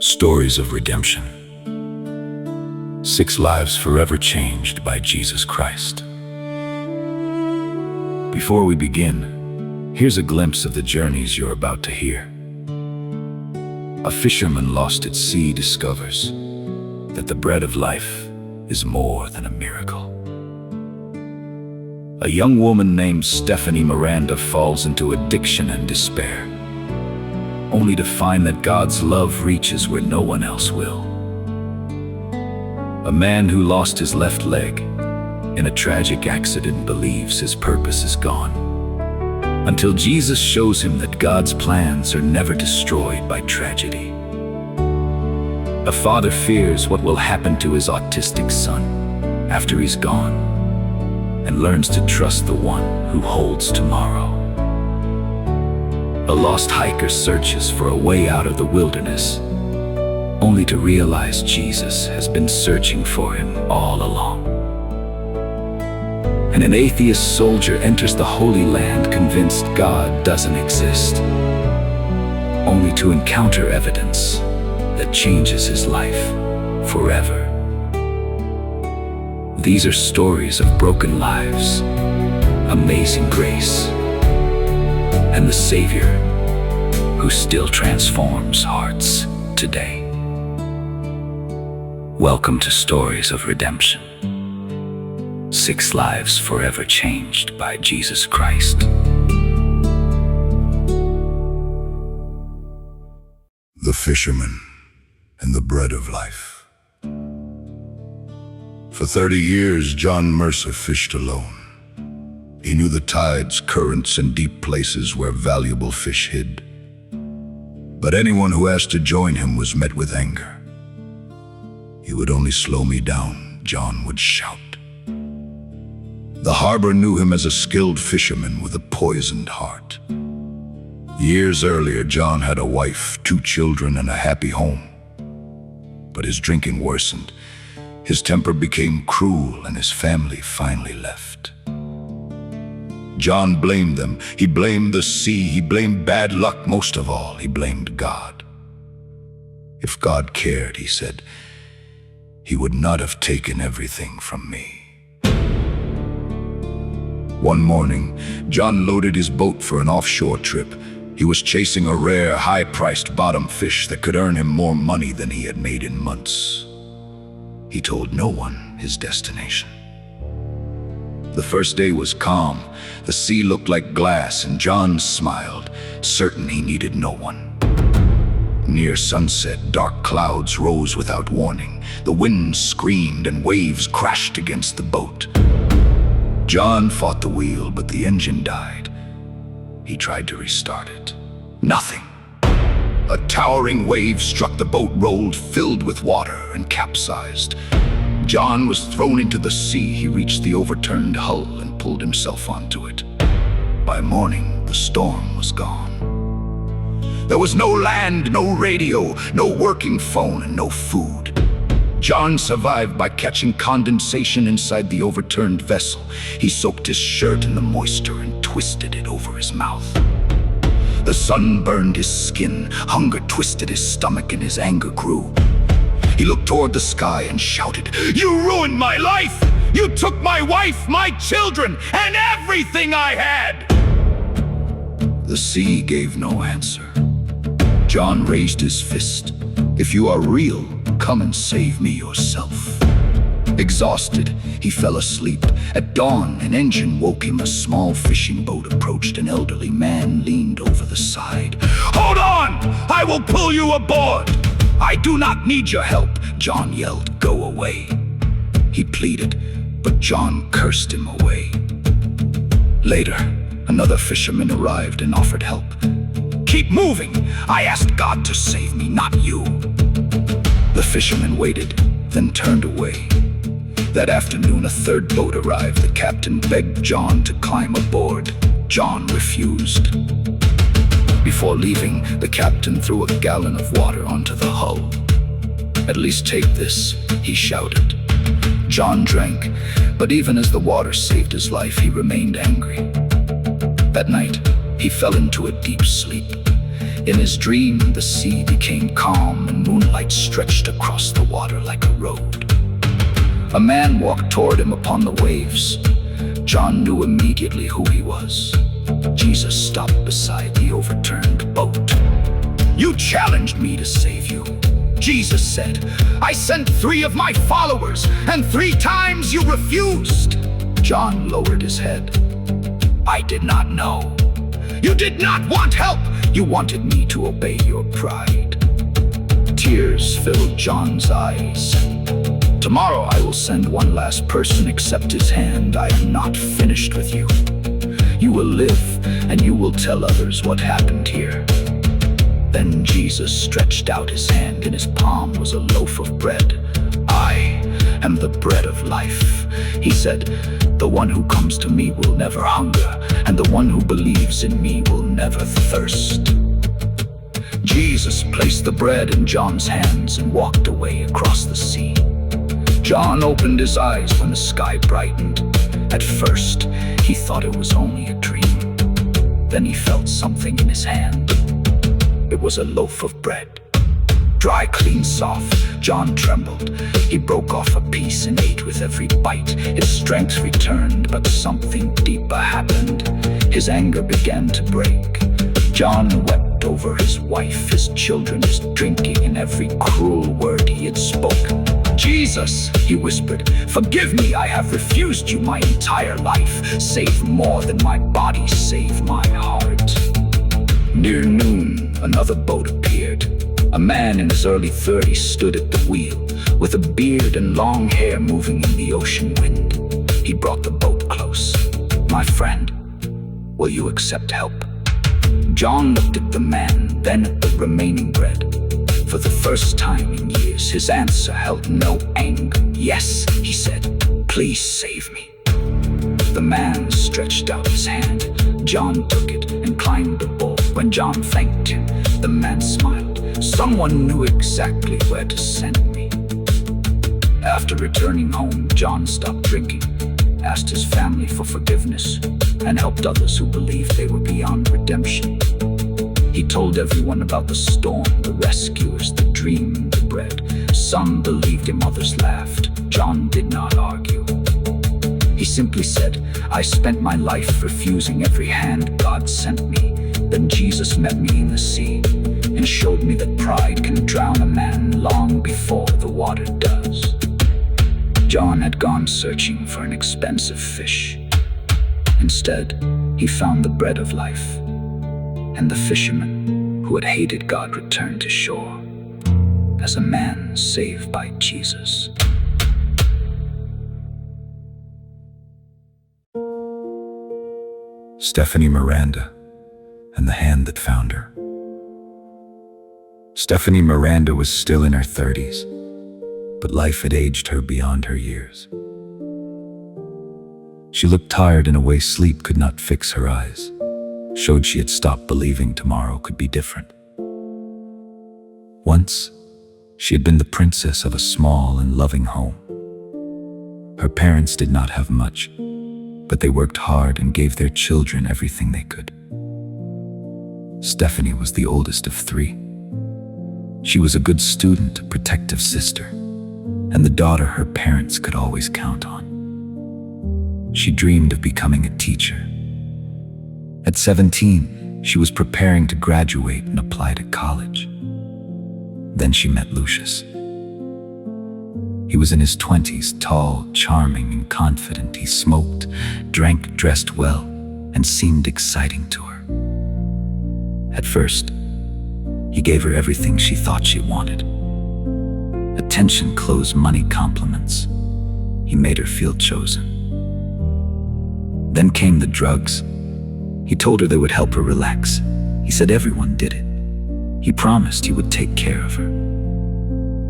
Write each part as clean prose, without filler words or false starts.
Stories of Redemption. 6 lives forever changed by Jesus Christ. Before we begin, here's a glimpse of the journeys you're about to hear. A fisherman lost at sea discovers that the bread of life is more than a miracle. A young woman named Stephanie Miranda falls into addiction and despair, only to find that God's love reaches where no one else will. A man who lost his left leg in a tragic accident believes his purpose is gone, until Jesus shows him that God's plans are never destroyed by tragedy. A father fears what will happen to his autistic son after he's gone, and learns to trust the one who holds tomorrow. A lost hiker searches for a way out of the wilderness, only to realize Jesus has been searching for him all along. And an atheist soldier enters the Holy Land convinced God doesn't exist, only to encounter evidence that changes his life forever. These are stories of broken lives, amazing grace, and the Savior who still transforms hearts today. Welcome to Stories of Redemption. 6 lives forever changed by Jesus Christ. The Fisherman and the Bread of Life. For 30 years, John Mercer fished alone. He knew the tides, currents, and deep places where valuable fish hid. But anyone who asked to join him was met with anger. "You would only slow me down," John would shout. The harbor knew him as a skilled fisherman with a poisoned heart. Years earlier, John had a wife, 2 children, and a happy home. But his drinking worsened. His temper became cruel, and his family finally left. John blamed them. He blamed the sea. He blamed bad luck. Most of all, he blamed God. If God cared, he said, he would not have taken everything from me. One morning, John loaded his boat for an offshore trip. He was chasing a rare, high-priced bottom fish that could earn him more money than he had made in months. He told no one his destination. The first day was calm. The sea looked like glass, and John smiled, certain he needed no one. Near sunset, dark clouds rose without warning. The wind screamed and waves crashed against the boat. John fought the wheel, but the engine died. He tried to restart it. Nothing. A towering wave struck the boat, rolled, filled with water, and capsized. John was thrown into the sea. He reached the overturned hull and pulled himself onto it. By morning, the storm was gone. There was no land, no radio, no working phone, and no food. John survived by catching condensation inside the overturned vessel. He soaked his shirt in the moisture and twisted it over his mouth. The sun burned his skin, hunger twisted his stomach, and his anger grew. He looked toward the sky and shouted, "You ruined my life! You took my wife, my children, and everything I had!" The sea gave no answer. John raised his fist. "If you are real, come and save me yourself." Exhausted, he fell asleep. At dawn, an engine woke him. A small fishing boat approached. An elderly man leaned over the side. "Hold on! I will pull you aboard!" "I do not need your help," John yelled. "Go away." He pleaded, but John cursed him away. Later, another fisherman arrived and offered help. "Keep moving! I asked God to save me, not you." The fisherman waited, then turned away. That afternoon, a third boat arrived. The captain begged John to climb aboard. John refused. Before leaving, the captain threw a gallon of water onto the hull. "At least take this," he shouted. John drank, but even as the water saved his life, he remained angry. That night, he fell into a deep sleep. In his dream, the sea became calm and moonlight stretched across the water like a road. A man walked toward him upon the waves. John knew immediately who he was. Jesus stopped beside the overturned boat. "You challenged me to save you," Jesus said. "I sent 3 of my followers, and 3 times you refused." John lowered his head. "I did not know. You did not want help. You wanted me to obey your pride." Tears filled John's eyes. "Tomorrow I will send one last person. Accept his hand. I am not finished with you. You will live, and you will tell others what happened here." Then Jesus stretched out his hand. In his palm was a loaf of bread. "I am the bread of life," he said. "The one who comes to me will never hunger, and the one who believes in me will never thirst." Jesus placed the bread in John's hands and walked away across the sea. John opened his eyes when the sky brightened. At first, he thought it was only a dream. Then he felt something in his hand. It was a loaf of bread. Dry, clean, soft. John trembled. He broke off a piece and ate with every bite. His strength returned, but something deeper happened. His anger began to break. John wept over his wife, his children, his drinking, and every cruel word he had spoken. "Jesus," he whispered, "forgive me. I have refused you my entire life. Save more than my body, save my heart." Near noon, another boat appeared. A man in his early 30s stood at the wheel, with a beard and long hair moving in the ocean wind. He brought the boat close. "My friend, will you accept help?" John looked at the man, then at the remaining bread. For the first time in years, his answer held no anger. "Yes," he said, "please save me." The man stretched out his hand. John took it and climbed aboard. When John thanked him, the man smiled. "Someone knew exactly where to send me." After returning home, John stopped drinking, asked his family for forgiveness, and helped others who believed they were beyond redemption. He told everyone about the storm, the rescuers, the dream, the bread. Some believed him, others laughed. John did not argue. He simply said, "I spent my life refusing every hand God sent me. Then Jesus met me in the sea and showed me that pride can drown a man long before the water does." John had gone searching for an expensive fish. Instead, he found the bread of life, and the fisherman who had hated God returned to shore as a man saved by Jesus. Stephanie Miranda and the hand that found her. Stephanie Miranda was still in her 30s, but life had aged her beyond her years. She looked tired in a way sleep could not fix her eyes, showed she had stopped believing tomorrow could be different. Once, she had been the princess of a small and loving home. Her parents did not have much, but they worked hard and gave their children everything they could. Stephanie was the oldest of 3. She was a good student, a protective sister, and the daughter her parents could always count on. She dreamed of becoming a teacher. At 17, she was preparing to graduate and apply to college. Then she met Lucius. He was in his 20s, tall, charming, and confident. He smoked, drank, dressed well, and seemed exciting to her. At first, he gave her everything she thought she wanted. Attention, clothes, money, compliments. He made her feel chosen. Then came the drugs. He told her they would help her relax. He said everyone did it. He promised he would take care of her.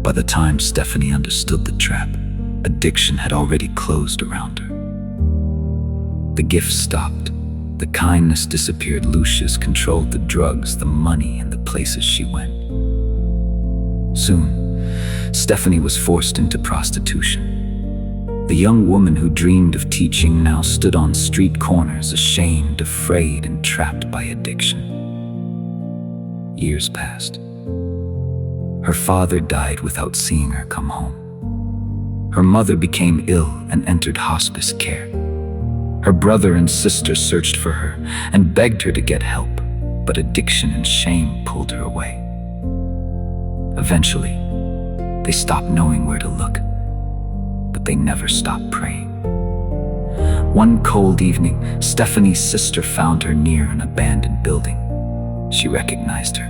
By the time Stephanie understood the trap, addiction had already closed around her. The gifts stopped. The kindness disappeared. Lucius controlled the drugs, the money, and the places she went. Soon, Stephanie was forced into prostitution. The young woman who dreamed of teaching now stood on street corners, ashamed, afraid, and trapped by addiction. Years passed. Her father died without seeing her come home. Her mother became ill and entered hospice care. Her brother and sister searched for her and begged her to get help, but addiction and shame pulled her away. Eventually, they stopped knowing where to look, but they never stopped praying. One cold evening, Stephanie's sister found her near an abandoned building. She recognized her.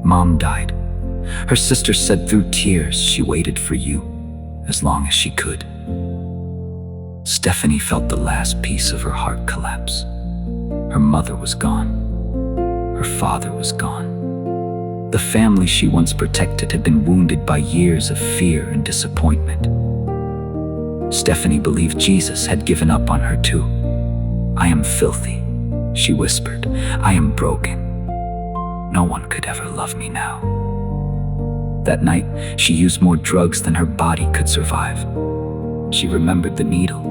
Mom died. Her sister said through tears she waited for you as long as she could. Stephanie felt the last piece of her heart collapse. Her mother was gone. Her father was gone. The family she once protected had been wounded by years of fear and disappointment. Stephanie believed Jesus had given up on her too. "I am filthy," she whispered. "I am broken. No one could ever love me now." That night, she used more drugs than her body could survive. She remembered the needle.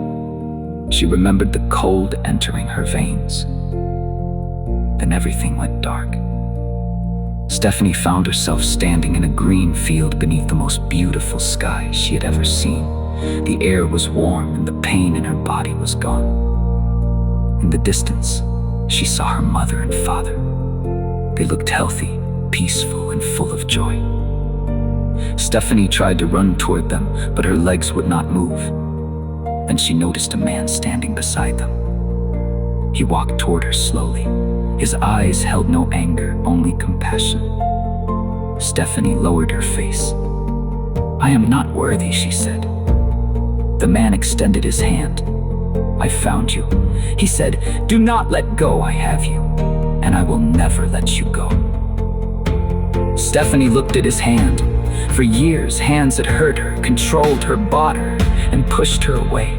She remembered the cold entering her veins. Then everything went dark. Stephanie found herself standing in a green field beneath the most beautiful sky she had ever seen. The air was warm and the pain in her body was gone. In the distance, she saw her mother and father. They looked healthy, peaceful, and full of joy. Stephanie tried to run toward them, but her legs would not move. Then she noticed a man standing beside them. He walked toward her slowly. His eyes held no anger, only compassion. Stephanie lowered her face. "I am not worthy," she said. The man extended his hand. "I found you," he said. "Do not let go, I have you, and I will never let you go." Stephanie looked at his hand. For years, hands had hurt her, controlled her, bought her, and pushed her away.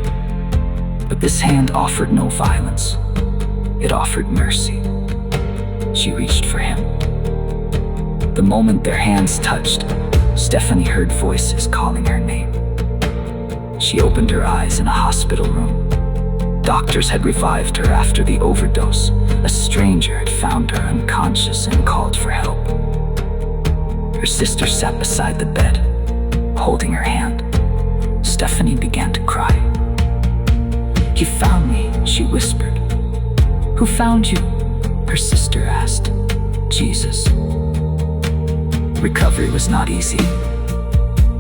But this hand offered no violence. It offered mercy. She reached for him. The moment their hands touched, Stephanie heard voices calling her name. She opened her eyes in a hospital room. Doctors had revived her after the overdose. A stranger had found her unconscious and called for help. Her sister sat beside the bed, holding her hand. Stephanie began to cry. "He found me," she whispered. "Who found you?" her sister asked. "Jesus." Recovery was not easy.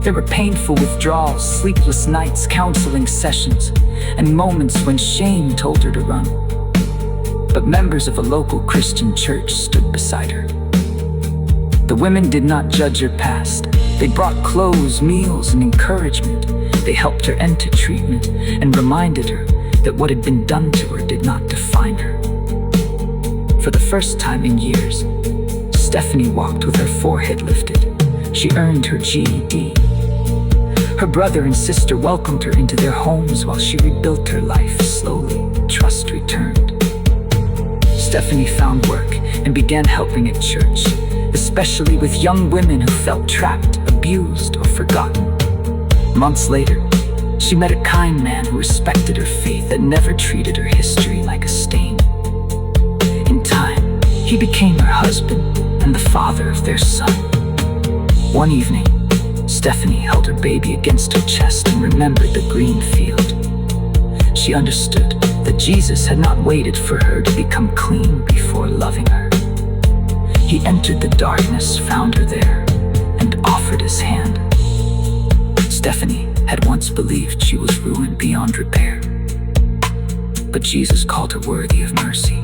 There were painful withdrawals, sleepless nights, counseling sessions, and moments when shame told her to run. But members of a local Christian church stood beside her. The women did not judge her past. They brought clothes, meals, and encouragement. They helped her enter treatment and reminded her that what had been done to her did not define her. For the first time in years, Stephanie walked with her forehead lifted. She earned her GED. Her brother and sister welcomed her into their homes while she rebuilt her life slowly. Trust returned. Stephanie found work and began helping at church, especially with young women who felt trapped, abused, or forgotten. Months later, she met a kind man who respected her faith and never treated her history like a stain. In time, he became her husband and the father of their son. One evening, Stephanie held her baby against her chest and remembered the green field. She understood that Jesus had not waited for her to become clean before loving her. He entered the darkness, found her there, and offered his hand. Stephanie had once believed she was ruined beyond repair. But Jesus called her worthy of mercy.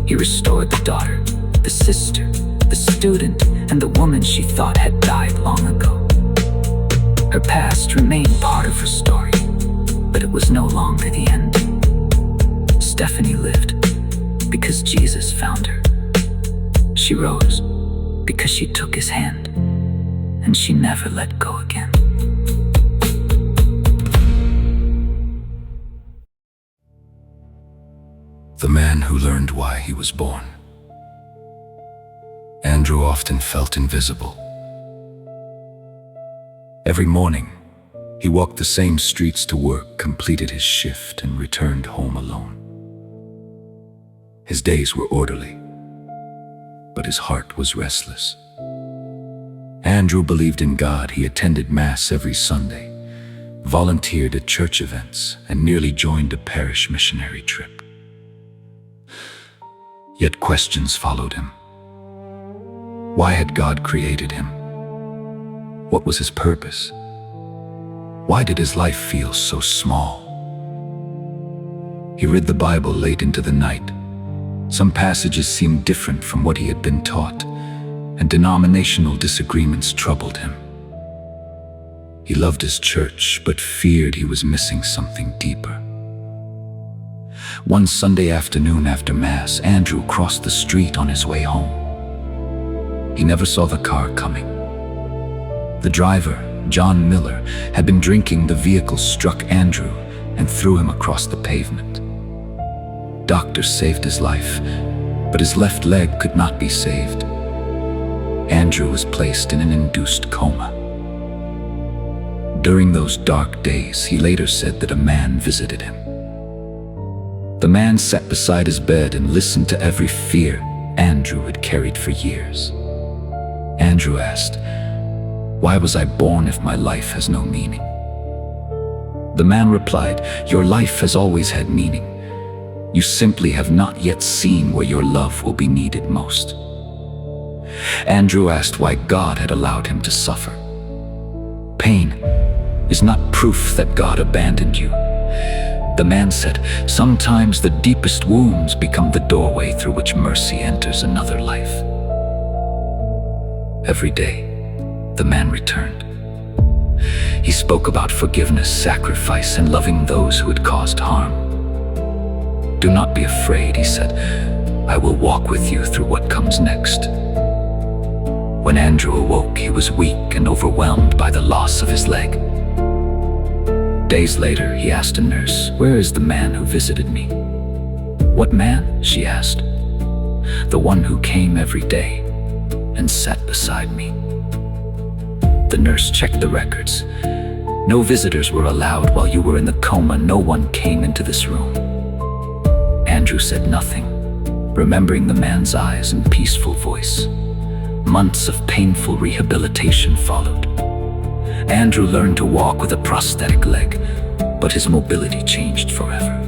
He restored the daughter, the sister, the student, and the woman she thought had died long ago. Her past remained part of her story, but it was no longer the end. Stephanie lived because Jesus found her. She rose because she took his hand, and she never let go again. The man who learned why he was born. Andrew often felt invisible. Every morning, he walked the same streets to work, completed his shift, and returned home alone. His days were orderly. but his heart was restless. Andrew believed in God. He attended Mass every Sunday, volunteered at church events, and nearly joined a parish missionary trip. Yet questions followed him. Why had God created him? What was his purpose? Why did his life feel so small? He read the Bible late into the night. Some passages seemed different from what he had been taught, and denominational disagreements troubled him. He loved his church, but feared he was missing something deeper. One Sunday afternoon after Mass, Andrew crossed the street on his way home. He never saw the car coming. The driver, John Miller, had been drinking. The vehicle struck Andrew and threw him across the pavement. Doctors saved his life, but his left leg could not be saved. Andrew was placed in an induced coma. During those dark days, he later said that a man visited him. The man sat beside his bed and listened to every fear Andrew had carried for years. Andrew asked, "Why was I born if my life has no meaning?" The man replied, "Your life has always had meaning. You simply have not yet seen where your love will be needed most." Andrew asked why God had allowed him to suffer. "Pain is not proof that God abandoned you." The man said, "Sometimes the deepest wounds become the doorway through which mercy enters another life." Every day, the man returned. He spoke about forgiveness, sacrifice, and loving those who had caused harm. "Do not be afraid," he said. "I will walk with you through what comes next." When Andrew awoke, he was weak and overwhelmed by the loss of his leg. Days later, he asked a nurse, "Where is the man who visited me?" "What man?" she asked. "The one who came every day and sat beside me." The nurse checked the records. "No visitors were allowed while you were in the coma. No one came into this room." Andrew said nothing, remembering the man's eyes and peaceful voice. Months of painful rehabilitation followed. Andrew learned to walk with a prosthetic leg, but his mobility changed forever.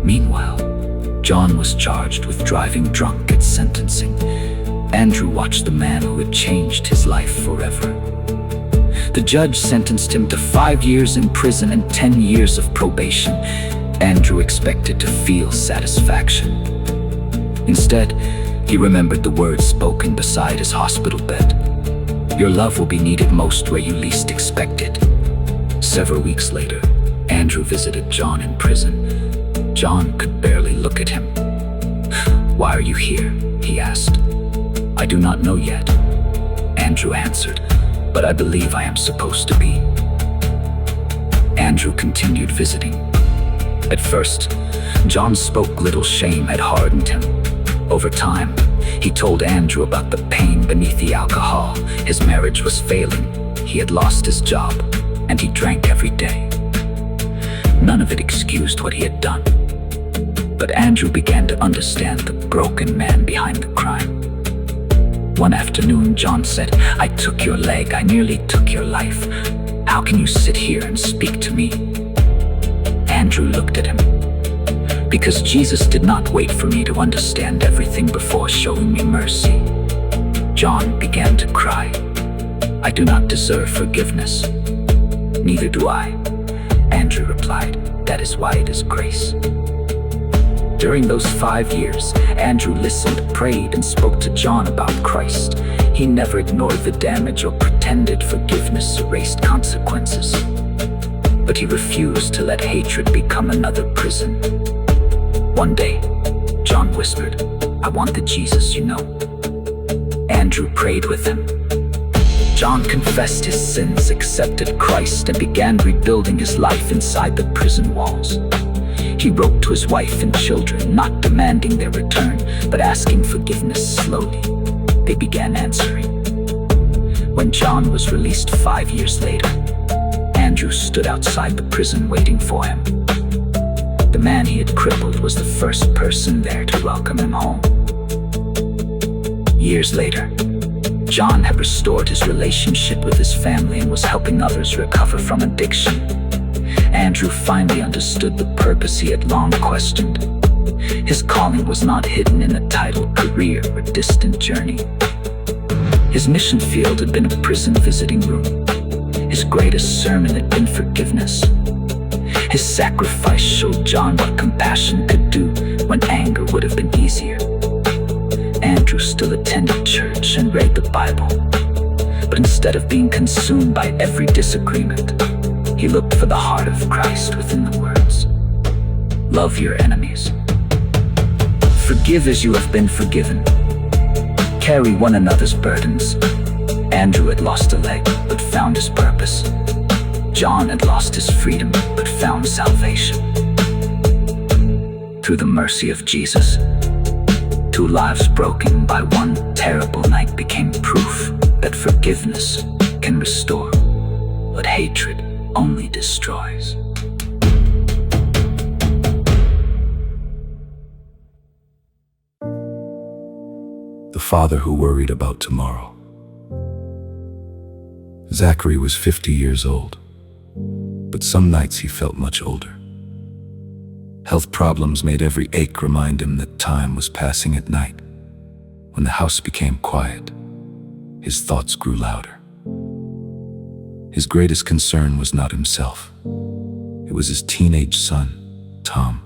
Meanwhile, John was charged with driving drunk at sentencing. Andrew watched the man who had changed his life forever. The judge sentenced him to 5 years in prison and 10 years of probation. Andrew expected to feel satisfaction. Instead, he remembered the words spoken beside his hospital bed. "Your love will be needed most where you least expect it." Several weeks later, Andrew visited John in prison. John could barely look at him. "Why are you here?" he asked. "I do not know yet," Andrew answered, "but I believe I am supposed to be." Andrew continued visiting. At first, John spoke little. Shame had hardened him. Over time, he told Andrew about the pain beneath the alcohol. His marriage was failing, he had lost his job, and he drank every day. None of it excused what he had done. But Andrew began to understand the broken man behind the crime. One afternoon, John said, "I took your leg, I nearly took your life. How can you sit here and speak to me?" Andrew looked at him. "Because Jesus did not wait for me to understand everything before showing me mercy." John began to cry. "I do not deserve forgiveness." "Neither do I," Andrew replied. "That is why it is grace." During those 5 years, Andrew listened, prayed, and spoke to John about Christ. He never ignored the damage or pretended forgiveness erased consequences. But he refused to let hatred become another prison. One day, John whispered, "I want the Jesus you know." Andrew prayed with him. John confessed his sins, accepted Christ, and began rebuilding his life inside the prison walls. He wrote to his wife and children, not demanding their return, but asking forgiveness slowly. They began answering. When John was released 5 years later, Andrew stood outside the prison waiting for him. The man he had crippled was the first person there to welcome him home. Years later, John had restored his relationship with his family and was helping others recover from addiction. Andrew finally understood the purpose he had long questioned. His calling was not hidden in a title, career, or distant journey. His mission field had been a prison visiting room. His greatest sermon had been forgiveness. His sacrifice showed John what compassion could do when anger would have been easier. Andrew still attended church and read the Bible, but instead of being consumed by every disagreement, he looked for the heart of Christ within the words, "Love your enemies. Forgive as you have been forgiven. Carry one another's burdens." Andrew had lost a leg, but found his purpose. John had lost his freedom, but found salvation. Through the mercy of Jesus, two lives broken by one terrible night became proof that forgiveness can restore what hatred only destroys. The father who worried about tomorrow. Zachary was 50 years old, but some nights he felt much older. Health problems made every ache remind him that time was passing at night. When the house became quiet, his thoughts grew louder. His greatest concern was not himself. It was his teenage son, Tom.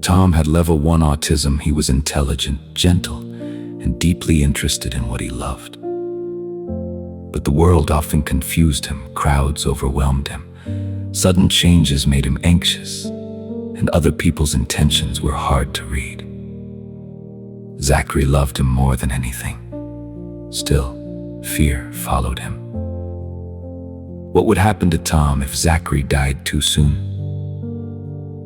Tom had level 1 autism. He was intelligent, gentle, and deeply interested in what he loved. But the world often confused him. Crowds overwhelmed him. Sudden changes made him anxious, and other people's intentions were hard to read. Zachary loved him more than anything. Still, fear followed him. What would happen to Tom if Zachary died too soon?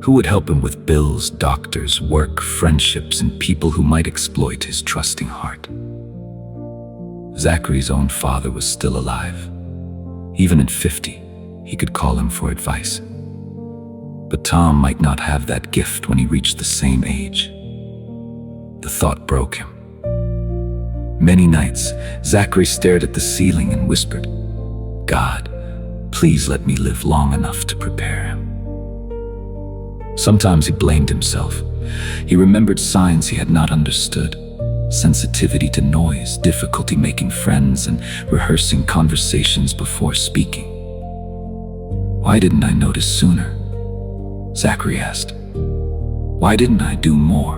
Who would help him with bills, doctors, work, friendships, and people who might exploit his trusting heart? Zachary's own father was still alive. Even at 50, he could call him for advice. But Tom might not have that gift when he reached the same age. The thought broke him. Many nights, Zachary stared at the ceiling and whispered, "God, please let me live long enough to prepare him." Sometimes he blamed himself. He remembered signs he had not understood: sensitivity to noise, difficulty making friends, and rehearsing conversations before speaking. "Why didn't I notice sooner?" Zachary asked. "Why didn't I do more?"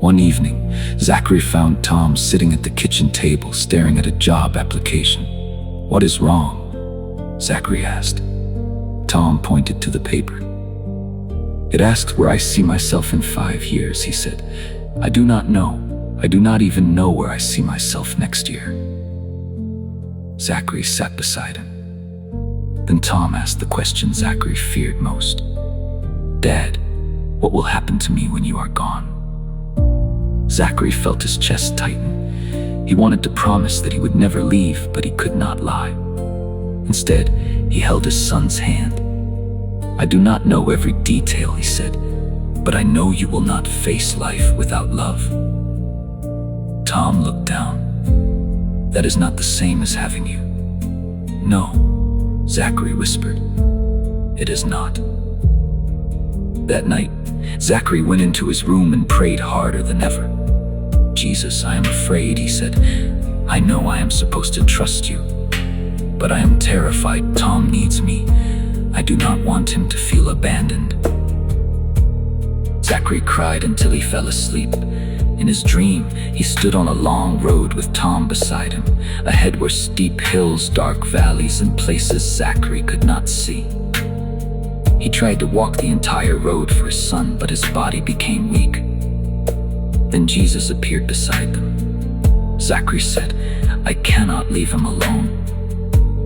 One evening, Zachary found Tom sitting at the kitchen table staring at a job application. "What is wrong?" Zachary asked. Tom pointed to the paper. "It asks where I see myself in 5 years," he said. "I do not know. I do not even know where I see myself next year." Zachary sat beside him. Then Tom asked the question Zachary feared most. "Dad, what will happen to me when you are gone?" Zachary felt his chest tighten. He wanted to promise that he would never leave, but he could not lie. Instead, he held his son's hand. "I do not know every detail," he said, "but I know you will not face life without love." Tom looked down. "That is not the same as having you." "No," Zachary whispered. "It is not." That night, Zachary went into his room and prayed harder than ever. "Jesus, I am afraid," he said. "I know I am supposed to trust you, but I am terrified. Tom needs me. I do not want him to feel abandoned." Zachary cried until he fell asleep. In his dream, he stood on a long road with Tom beside him. Ahead were steep hills, dark valleys, and places Zachary could not see. He tried to walk the entire road for his son, but his body became weak. Then Jesus appeared beside them. Zachary said, "I cannot leave him alone."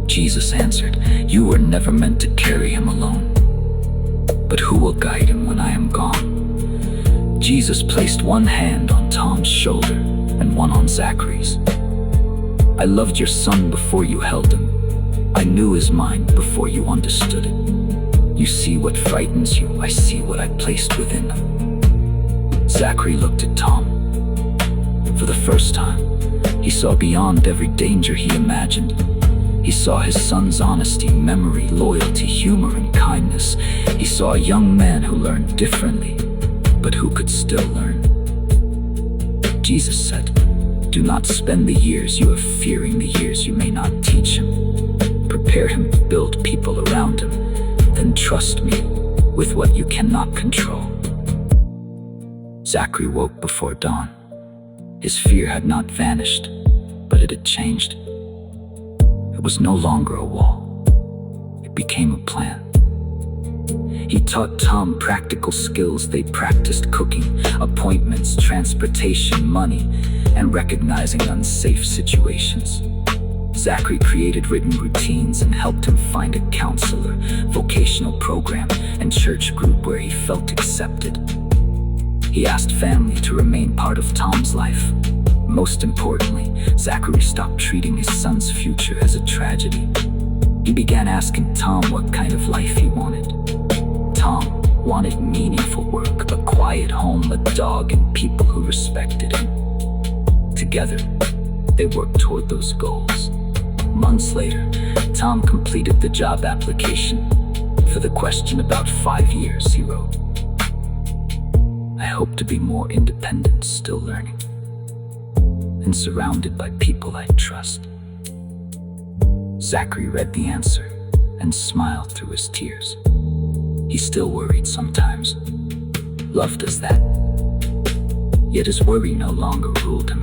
Jesus answered, "You were never meant to carry him alone. But who will guide him when I am gone?" Jesus placed one hand on Tom's shoulder and one on Zachary's. "I loved your son before you held him. I knew his mind before you understood it. You see what frightens you, I see what I placed within him." Zachary looked at Tom. For the first time, he saw beyond every danger he imagined. He saw his son's honesty, memory, loyalty, humor, and kindness. He saw a young man who learned differently, but who could still learn. Jesus said, "Do not spend the years you are fearing the years you may not teach him. Prepare him to build people around him, then trust me with what you cannot control." Zachary woke before dawn. His fear had not vanished, but it had changed. It was no longer a wall. It became a plan. He taught Tom practical skills. They practiced cooking, appointments, transportation, money, and recognizing unsafe situations. Zachary created written routines and helped him find a counselor, vocational program, and church group where he felt accepted. He asked family to remain part of Tom's life. Most importantly, Zachary stopped treating his son's future as a tragedy. He began asking Tom what kind of life he wanted. Tom wanted meaningful work, a quiet home, a dog, and people who respected him. Together, they worked toward those goals. Months later, Tom completed the job application. For the question about 5 years, he wrote, "I hope to be more independent, still learning, and surrounded by people I trust." Zachary read the answer and smiled through his tears. He still worried sometimes. Love does that. Yet his worry no longer ruled him.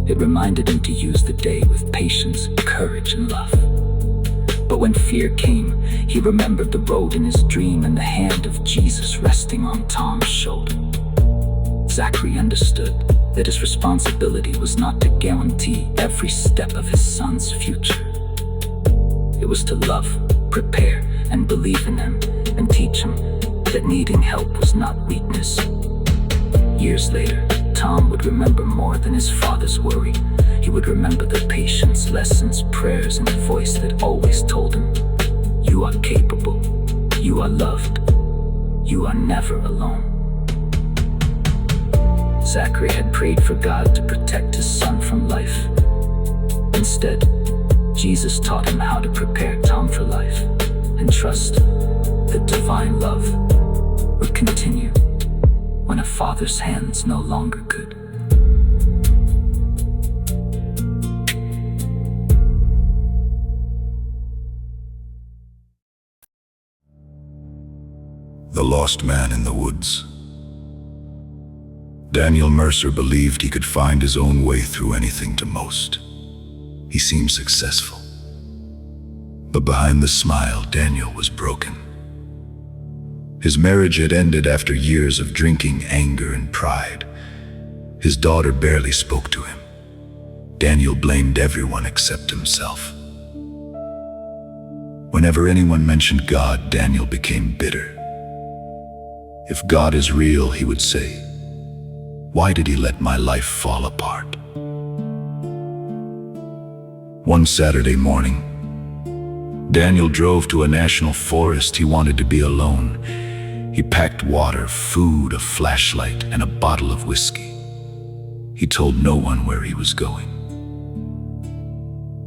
It reminded him to use the day with patience, courage, and love. But when fear came, he remembered the road in his dream and the hand of Jesus resting on Tom's shoulder. Zachary understood that his responsibility was not to guarantee every step of his son's future. It was to love, prepare, and believe in him, and teach him that needing help was not weakness. Years later, Tom would remember more than his father's worry. He would remember the patience, lessons, prayers, and the voice that always told him, "You are capable, you are loved, you are never alone." Zachary had prayed for God to protect his son from life. Instead, Jesus taught him how to prepare Tom for life and trust that divine love would continue when a father's hands no longer could. The Lost Man in the Woods. Daniel Mercer believed he could find his own way through anything to most. He seemed successful. But behind the smile, Daniel was broken. His marriage had ended after years of drinking, anger, and pride. His daughter barely spoke to him. Daniel blamed everyone except himself. Whenever anyone mentioned God, Daniel became bitter. If God is real, he would say, "Why did he let my life fall apart?" One Saturday morning, Daniel drove to a national forest. He wanted to be alone. He packed water, food, a flashlight, and a bottle of whiskey. He told no one where he was going.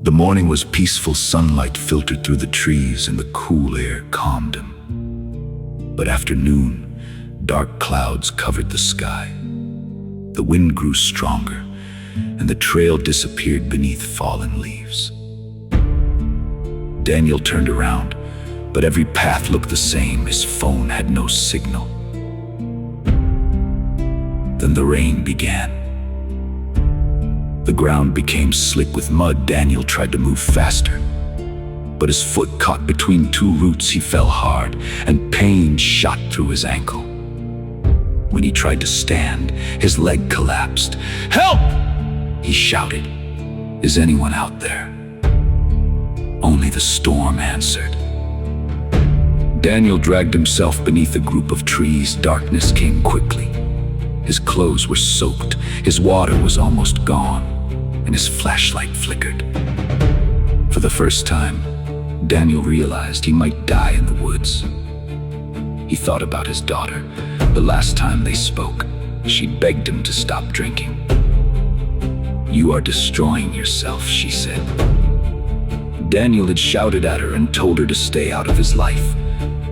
The morning was peaceful. Sunlight filtered through the trees and the cool air calmed him. But after noon, dark clouds covered the sky. The wind grew stronger, and the trail disappeared beneath fallen leaves. Daniel turned around, but every path looked the same. His phone had no signal. Then the rain began. The ground became slick with mud. Daniel tried to move faster, but his foot caught between two roots. He fell hard, and pain shot through his ankle. When he tried to stand, his leg collapsed. "Help!" he shouted. "Is anyone out there?" Only the storm answered. Daniel dragged himself beneath a group of trees. Darkness came quickly. His clothes were soaked, his water was almost gone, and his flashlight flickered. For the first time, Daniel realized he might die in the woods. He thought about his daughter. The last time they spoke, she begged him to stop drinking. "You are destroying yourself," she said. Daniel had shouted at her and told her to stay out of his life.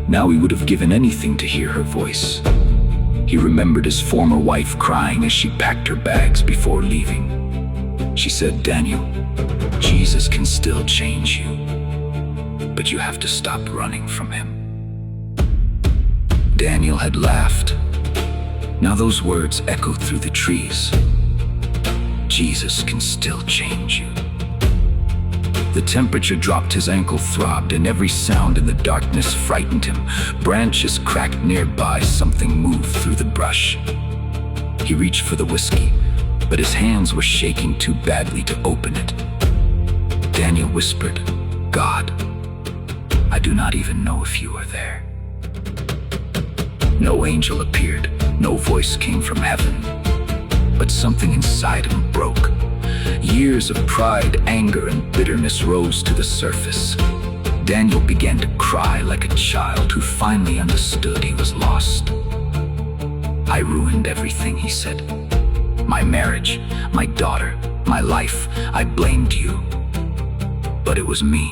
Now he would have given anything to hear her voice. He remembered his former wife crying as she packed her bags before leaving. She said, "Daniel, Jesus can still change you, but you have to stop running from him." Daniel had laughed. Now those words echoed through the trees. Jesus can still change you. The temperature dropped, his ankle throbbed, and every sound in the darkness frightened him. Branches cracked nearby, something moved through the brush. He reached for the whiskey, but his hands were shaking too badly to open it. Daniel whispered, "God, I do not even know if you are there." No angel appeared, no voice came from heaven, but something inside him broke. Years of pride, anger, and bitterness rose to the surface. Daniel began to cry like a child who finally understood he was lost. "I ruined everything," he said. "My marriage, my daughter, my life. I blamed you. But it was me."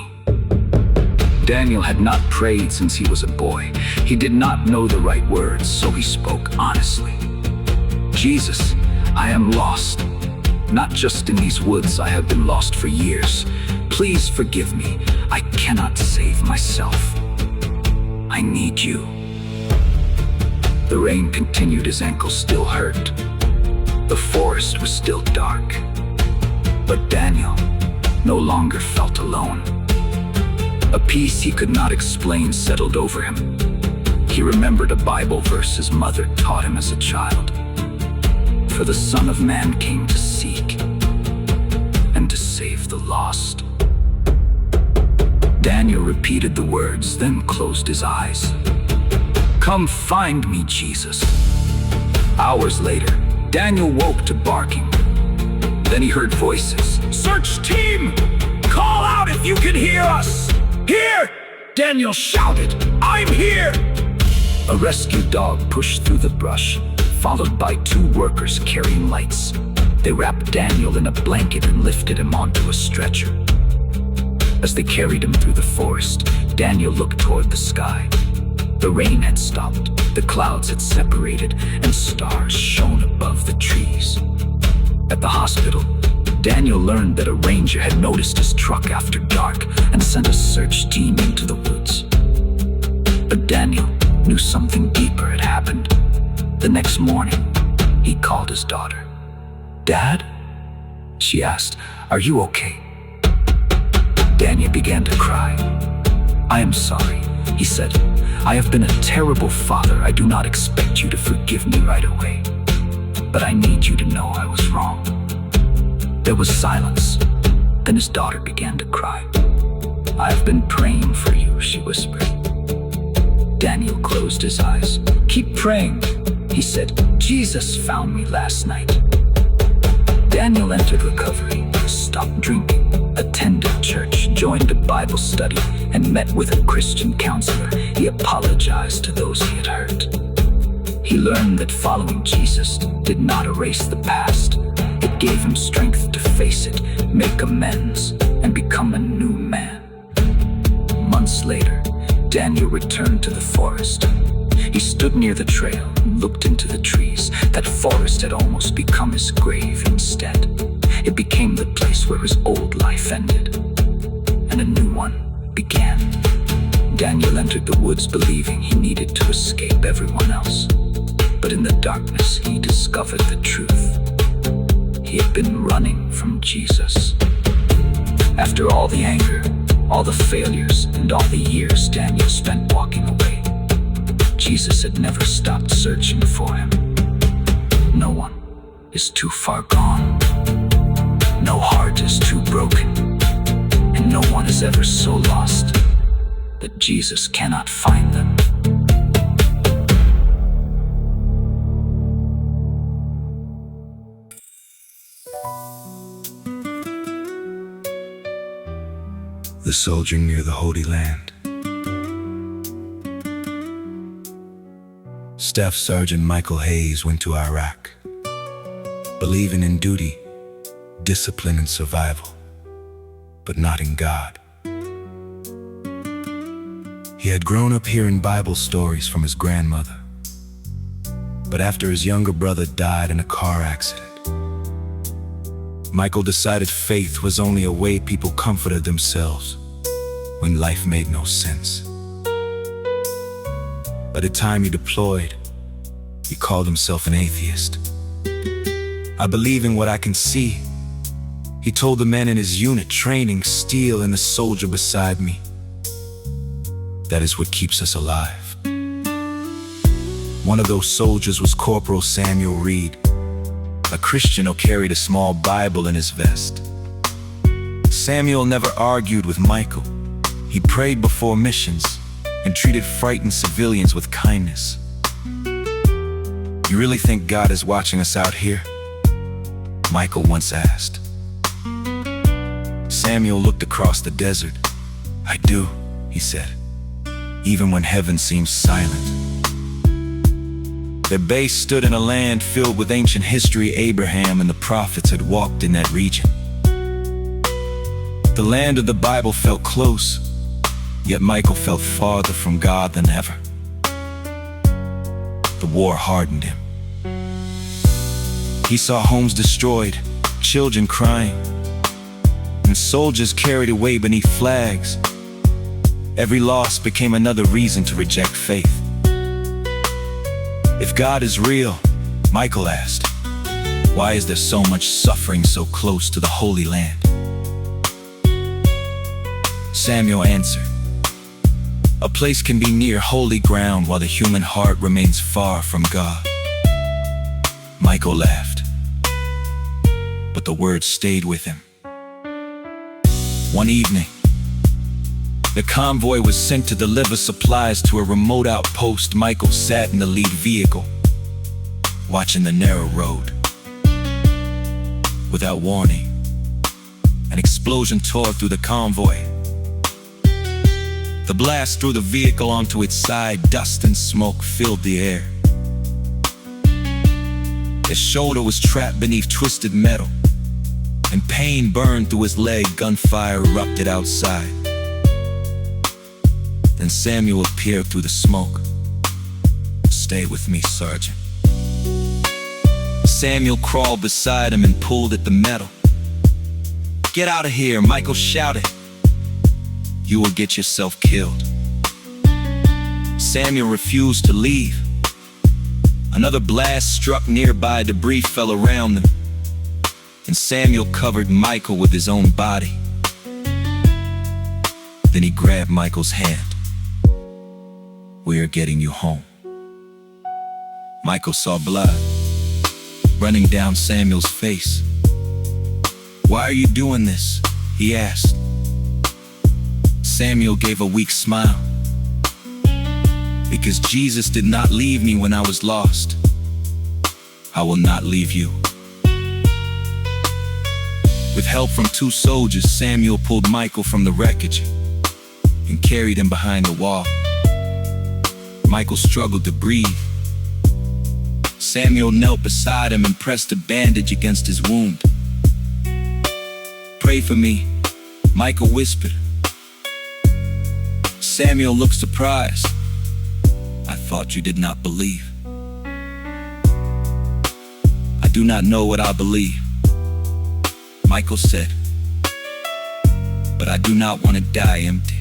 Daniel had not prayed since he was a boy. He did not know the right words, so he spoke honestly. "Jesus, I am lost. Not just in these woods, I have been lost for years. Please forgive me. I cannot save myself. I need you." The rain continued, his ankle still hurt. The forest was still dark. But Daniel no longer felt alone. A peace he could not explain settled over him. He remembered a Bible verse his mother taught him as a child. "For the Son of Man came to seek and to save the lost." Daniel repeated the words, then closed his eyes. "Come find me, Jesus." Hours later, Daniel woke to barking. Then he heard voices. "Search team! Call out if you can hear us! Here!" Daniel shouted, "I'm here!" A rescue dog pushed through the brush, followed by 2 workers carrying lights. They wrapped Daniel in a blanket and lifted him onto a stretcher. As they carried him through the forest, Daniel looked toward the sky. The rain had stopped, the clouds had separated, and stars shone above the trees. At the hospital, Daniel learned that a ranger had noticed his truck after dark and sent a search team into the woods. But Daniel knew something deeper had happened. The next morning, he called his daughter. "Dad?" she asked. "Are you okay?" Daniel began to cry. "I am sorry," he said. "I have been a terrible father. I do not expect you to forgive me right away. But I need you to know I was wrong." There was silence. Then his daughter began to cry. "I have been praying for you," she whispered. Daniel closed his eyes. "Keep praying," he said. "Jesus found me last night." Daniel entered recovery, stopped drinking, attended church, joined a Bible study, and met with a Christian counselor. He apologized to those he had hurt. He learned that following Jesus did not erase the past. It gave him strength to face it, make amends, and become a new man. Months later, Daniel returned to the forest. He stood near the trail and looked into the trees. That forest had almost become his grave instead. It became the place where his old life ended, and a new one began. Daniel entered the woods believing he needed to escape everyone else. But in the darkness, he discovered the truth. He had been running from Jesus. After all the anger, all the failures, and all the years Daniel spent walking away, Jesus had never stopped searching for him. No one is too far gone. No heart is too broken. And no one is ever so lost that Jesus cannot find them. The soldier near the Holy Land. Staff Sergeant Michael Hayes went to Iraq, believing in duty, discipline and survival, but not in God. He had grown up hearing Bible stories from his grandmother, but after his younger brother died in a car accident, Michael decided faith was only a way people comforted themselves when life made no sense. By the time he deployed, he called himself an atheist. "I believe in what I can see," he told the men in his unit training steel and the soldier beside me. "That is what keeps us alive." One of those soldiers was Corporal Samuel Reed, a Christian who carried a small Bible in his vest. Samuel never argued with Michael. He prayed before missions and treated frightened civilians with kindness. "You really think God is watching us out here?" Michael once asked. Samuel looked across the desert. "I do," he said, "even when heaven seems silent." Their base stood in a land filled with ancient history. Abraham and the prophets had walked in that region. The land of the Bible felt close, yet Michael felt farther from God than ever. The war hardened him. He saw homes destroyed, children crying, and soldiers carried away beneath flags. Every loss became another reason to reject faith. "If God is real," Michael asked, "why is there so much suffering so close to the Holy Land?" Samuel answered, "A place can be near holy ground while the human heart remains far from God." Michael laughed, but the words stayed with him. One evening, the convoy was sent to deliver supplies to a remote outpost. Michael sat in the lead vehicle, watching the narrow road. Without warning, an explosion tore through the convoy. The blast threw the vehicle onto its side. Dust and smoke filled the air. His shoulder was trapped beneath twisted metal, and pain burned through his leg. Gunfire erupted outside. Then Samuel appeared through the smoke. "Stay with me, Sergeant." Samuel crawled beside him and pulled at the metal. "Get out of here," Michael shouted. "You will get yourself killed." Samuel refused to leave. Another blast struck nearby. Debris fell around them, and Samuel covered Michael with his own body. Then he grabbed Michael's hand. "We are getting you home." Michael saw blood running down Samuel's face. "Why are you doing this?" he asked. Samuel gave a weak smile. "Because Jesus did not leave me when I was lost, I will not leave you." With help from two soldiers, Samuel pulled Michael from the wreckage and carried him behind the wall. Michael struggled to breathe. Samuel knelt beside him and pressed a bandage against his wound. "Pray for me," Michael whispered. Samuel looked surprised. "I thought you did not believe." "I do not know what I believe," Michael said, "but I do not want to die empty."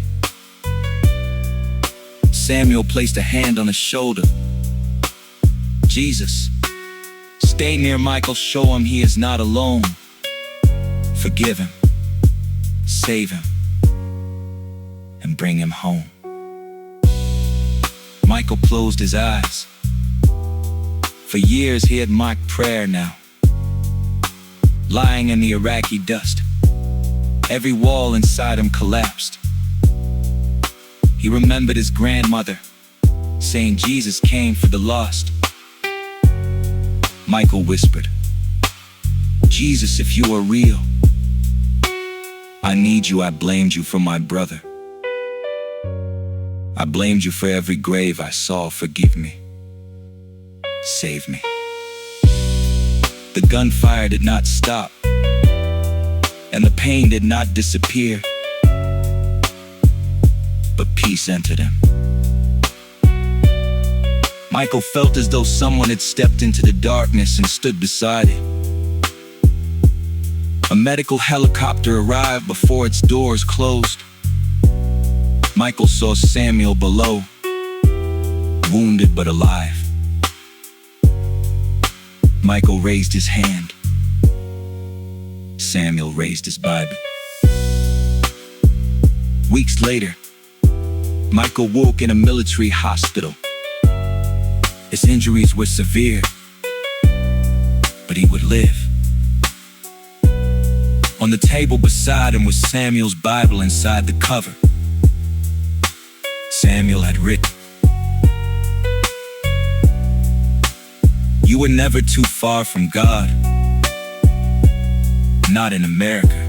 Samuel placed a hand on his shoulder. "Jesus, stay near Michael. Show him he is not alone. Forgive him, save him, and bring him home." Michael closed his eyes. For years he had mocked prayer now. Lying in the Iraqi dust, every wall inside him collapsed. He remembered his grandmother saying Jesus came for the lost. Michael whispered, "Jesus, if you are real, I need you. I blamed you for my brother. I blamed you for every grave I saw. Forgive me. Save me." The gunfire did not stop. and the pain did not disappear, but peace entered him. Michael felt as though someone had stepped into the darkness and stood beside him. A medical helicopter arrived before its doors closed. Michael saw Samuel below, wounded but alive. Michael raised his hand. Samuel raised his Bible. Weeks later, Michael woke in a military hospital. His injuries were severe, but he would live. On the table beside him was Samuel's Bible inside the cover. Samuel had written, "You were never too far from God. Not in America.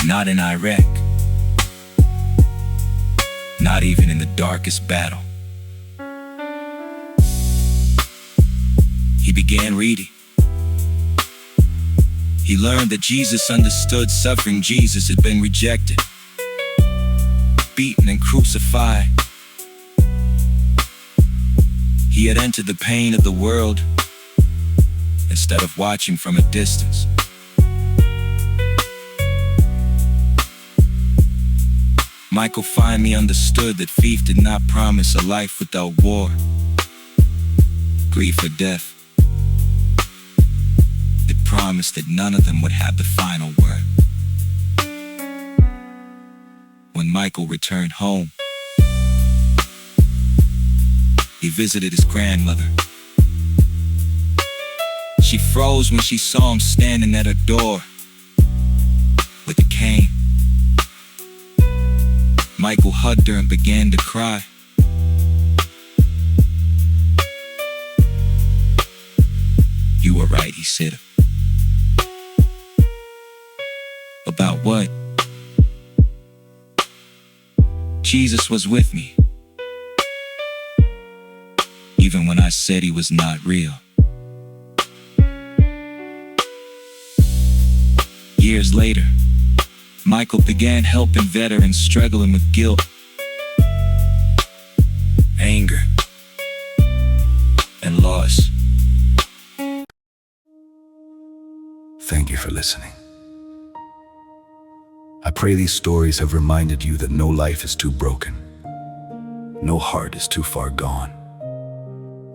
Not in Iraq. Not even in the darkest battle." He began reading. He learned that Jesus understood suffering. Jesus had been rejected, beaten and crucified. He had entered the pain of the world instead of watching from a distance. Michael finally understood that faith did not promise a life without war, grief, or death. It promised that none of them would have the final word. When Michael returned home, he visited his grandmother. She froze when she saw him standing at her door with a cane. Michael hugged her and began to cry. "You were right," he said. "About what?" "Jesus was with me, even when I said he was not real." Years later, Michael began helping veterans struggling with guilt, anger, and loss. Thank you for listening. I pray these stories have reminded you that no life is too broken, no heart is too far gone,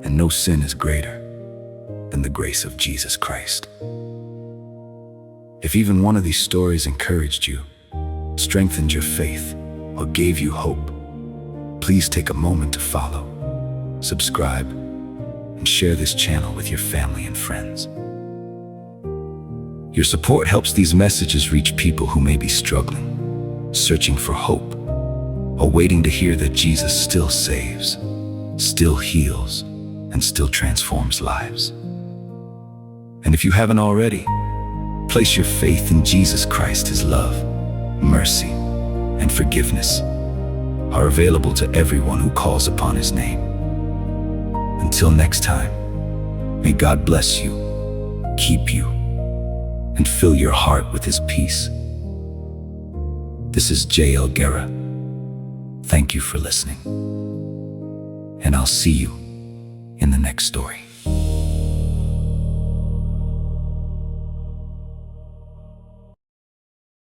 and no sin is greater than the grace of Jesus Christ. If even one of these stories encouraged you, strengthened your faith, or gave you hope, please take a moment to follow, subscribe, and share this channel with your family and friends. Your support helps these messages reach people who may be struggling, searching for hope, or waiting to hear that Jesus still saves, still heals, and still transforms lives. And if you haven't already, place your faith in Jesus Christ. His love, mercy, and forgiveness are available to everyone who calls upon his name. Until next time, may God bless you, keep you, and fill your heart with his peace. This is J.L. Guerra. Thank you for listening, and I'll see you in the next story.